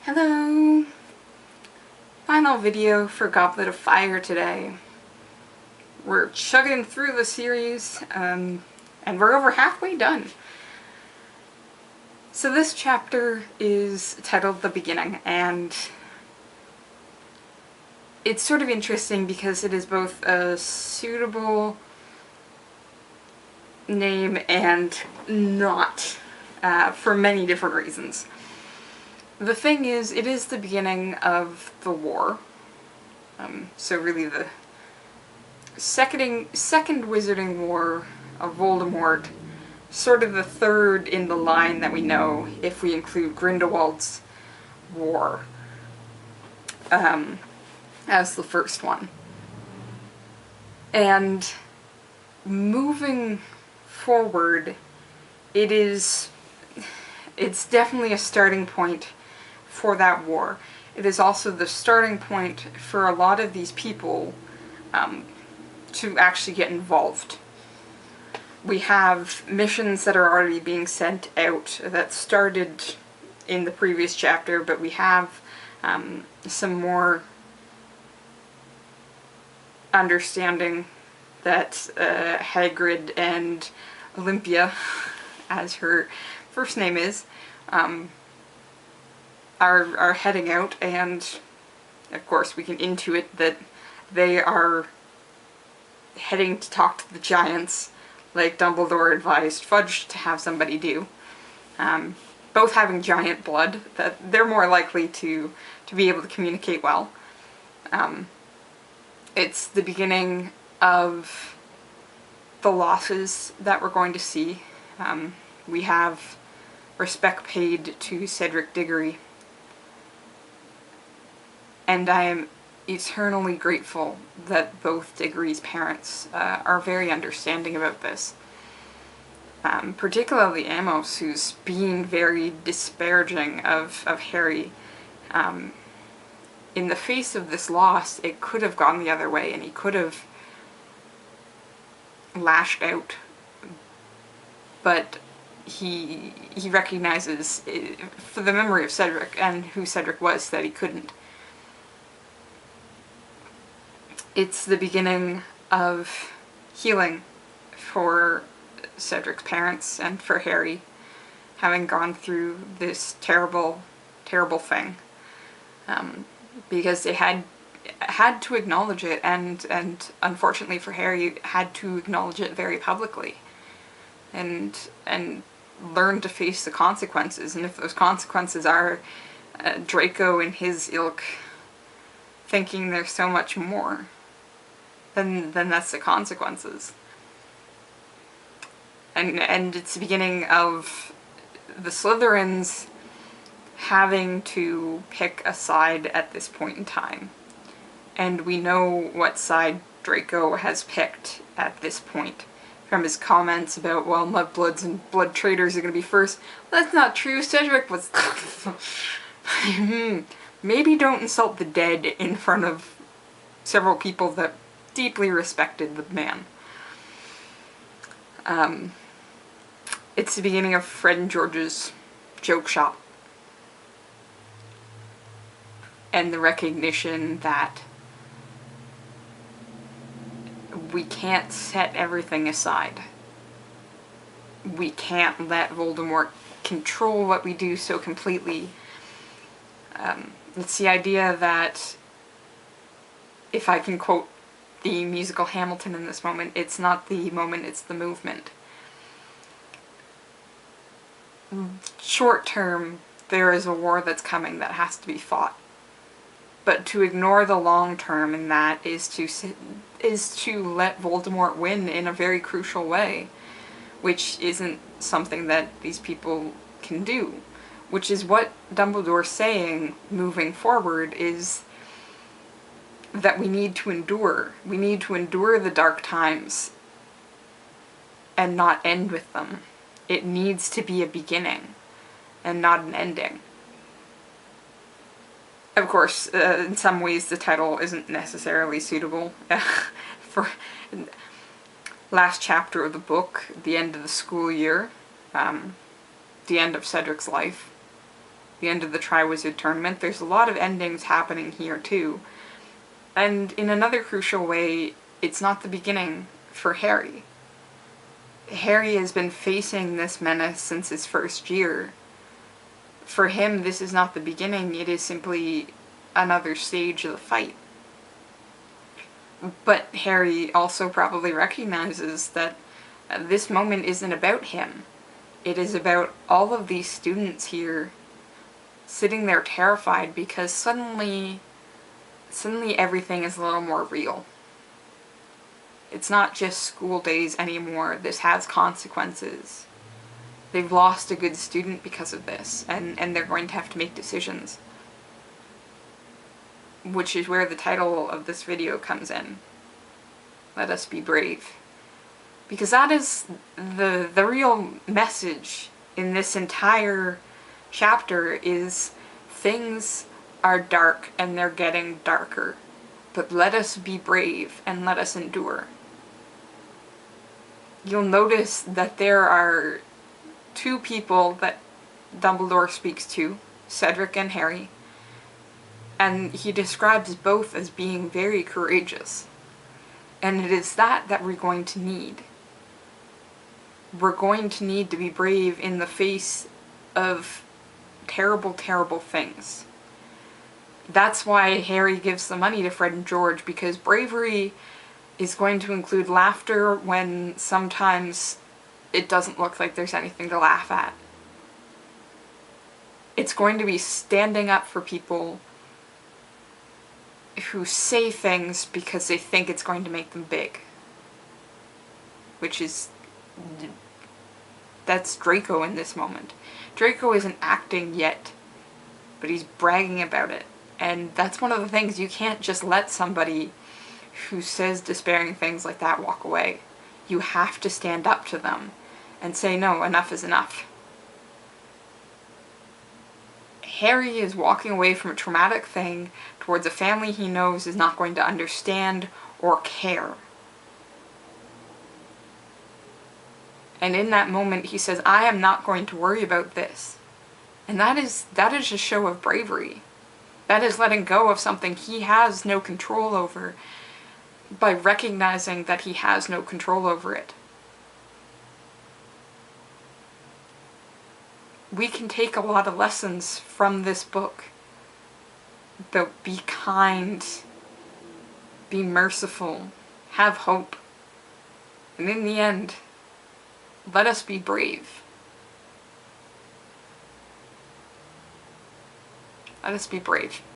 Hello! Final video for Goblet of Fire today. We're chugging through the series, and we're over halfway done. So this chapter is titled The Beginning, and it's sort of interesting because it is both a suitable name and not, for many different reasons. The thing is, it is the beginning of the war. So really the second Wizarding War of Voldemort, sort of the third in the line that we know, if we include Grindelwald's war as the first one. And moving forward, it's definitely a starting point for that war. It is also the starting point for a lot of these people to actually get involved. We have missions that are already being sent out that started in the previous chapter, but we have some more understanding that Hagrid and Olympia, as her first name is, are heading out, and of course we can intuit that they are heading to talk to the giants, like Dumbledore advised Fudge to have somebody do. Both having giant blood, that they're more likely to be able to communicate well. It's the beginning of the losses that we're going to see. We have respect paid to Cedric Diggory, and I am eternally grateful that both Diggory's parents are very understanding about this. Particularly Amos, who's being very disparaging of Harry. In the face of this loss, it could have gone the other way, and he could have lashed out. But he recognizes, for the memory of Cedric and who Cedric was, that he couldn't. It's the beginning of healing for Cedric's parents and for Harry, having gone through this terrible, terrible thing. Because they had to acknowledge it, and unfortunately for Harry, had to acknowledge it very publicly. And learn to face the consequences, and if those consequences are Draco and his ilk thinking there's so much more, then that's the consequences. And it's the beginning of the Slytherins having to pick a side at this point in time. And we know what side Draco has picked at this point, from his comments about, well, mudbloods and blood traitors are going to be first. That's not true. Cedric was... Maybe don't insult the dead in front of several people that deeply respected the man. It's the beginning of Fred and George's joke shop. And the recognition that we can't set everything aside. We can't let Voldemort control what we do so completely. It's the idea that, if I can quote the musical Hamilton in this moment, it's not the moment, it's the movement. Short term, there is a war that's coming that has to be fought. But to ignore the long term in that is to let Voldemort win in a very crucial way, which isn't something that these people can do. Which is what Dumbledore's saying moving forward, is that we need to endure. We need to endure the dark times and not end with them. It needs to be a beginning and not an ending. Of course, in some ways the title isn't necessarily suitable for last chapter of the book, the end of the school year, the end of Cedric's life. the end of the Triwizard Tournament. There's a lot of endings happening here too. And in another crucial way, it's not the beginning for Harry. Harry has been facing this menace since his first year. For him, this is not the beginning, it is simply another stage of the fight. But Harry also probably recognizes that this moment isn't about him. It is about all of these students here sitting there terrified because suddenly everything is a little more real. It's not just school days anymore. This has consequences. They've lost a good student because of this, and they're going to have to make decisions. Which is where the title of this video comes in. Let us be brave. Because that is the real message in this entire chapter is things are dark and they're getting darker. But let us be brave and let us endure. You'll notice that there are two people that Dumbledore speaks to, Cedric and Harry, and he describes both as being very courageous. And it is that we're going to need. We're going to need to be brave in the face of terrible, terrible things. That's why Harry gives the money to Fred and George, because bravery is going to include laughter when sometimes it doesn't look like there's anything to laugh at. It's going to be standing up for people who say things because they think it's going to make them big. Which is... that's Draco in this moment. Draco isn't acting yet, but he's bragging about it. And that's one of the things, you can't just let somebody who says despairing things like that walk away. You have to stand up to them and say, no, enough is enough. Harry is walking away from a traumatic thing towards a family he knows is not going to understand or care. And in that moment he says, I am not going to worry about this. And that is a show of bravery. That is letting go of something he has no control over by recognizing that he has no control over it. We can take a lot of lessons from this book. Though be kind, be merciful, have hope. And in the end, let us be brave. Let us be brave.